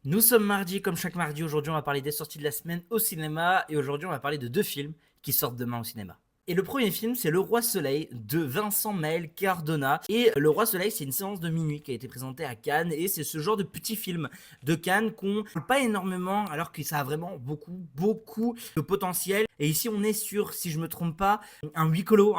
Nous sommes mardi, comme chaque mardi. Aujourd'hui, on va parler des sorties de la semaine au cinéma. Et aujourd'hui, on va parler de deux films qui sortent demain au cinéma. Et le premier film, c'est Le Roi Soleil de Vincent Maël Cardona. Et Le Roi Soleil, c'est une séance de minuit qui a été présentée à Cannes. Et c'est ce genre de petit film de Cannes qu'on parle pas énormément, alors que ça a vraiment beaucoup de potentiel. Et ici, on est sur, si je me trompe pas, un huis clos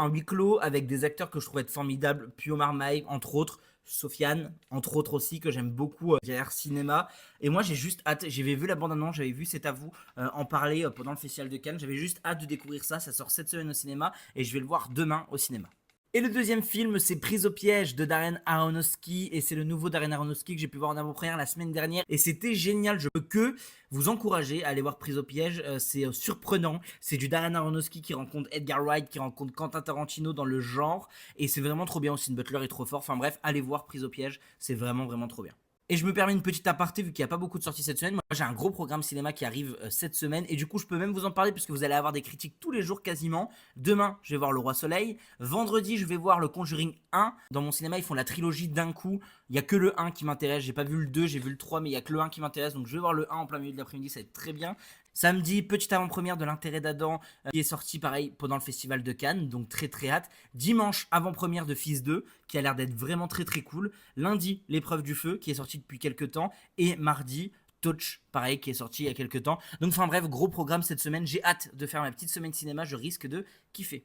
avec des acteurs que je trouve être formidables. Pio Marmaille, entre autres. Sofiane, entre autres aussi, que j'aime beaucoup, derrière cinéma. Et moi, j'ai juste hâte, j'avais vu la bande-annonce, j'avais vu C'est à vous en parler pendant le festival de Cannes. J'avais juste hâte de découvrir ça. Ça sort cette semaine au cinéma et je vais le voir demain au cinéma. Et le deuxième film, c'est Prise au piège de Darren Aronofsky. Et c'est le nouveau Darren Aronofsky que j'ai pu voir en avant-première la semaine dernière. Et c'était génial. Je peux que vous encourager à aller voir Prise au piège. C'est surprenant. C'est du Darren Aronofsky qui rencontre Edgar Wright, qui rencontre Quentin Tarantino dans le genre. Et c'est vraiment trop bien. Austin Butler est trop fort. Enfin bref, allez voir Prise au piège. C'est vraiment trop bien. Et je me permets une petite aparté vu qu'il n'y a pas beaucoup de sorties cette semaine. Moi, j'ai un gros programme cinéma qui arrive cette semaine. Et du coup, je peux même vous en parler puisque vous allez avoir des critiques tous les jours quasiment. Demain, je vais voir Le Roi Soleil. Vendredi, je vais voir Le Conjuring 1. Dans mon cinéma, ils font la trilogie d'un coup. Il n'y a que le 1 qui m'intéresse. J'ai pas vu le 2, j'ai vu le 3, mais il n'y a que le 1 qui m'intéresse. Donc, je vais voir le 1 en plein milieu de l'après-midi. Ça va être très bien. Samedi, petite avant-première de L'Intérêt d'Adam qui est sorti pareil pendant le festival de Cannes, donc très hâte. Dimanche, avant-première de Fils 2 qui a l'air d'être vraiment très cool. Lundi, L'épreuve du feu qui est sorti depuis quelques temps. Et mardi, Touch, pareil, qui est sorti il y a quelques temps. Donc enfin bref, gros programme cette semaine. J'ai hâte de faire ma petite semaine cinéma, je risque de kiffer.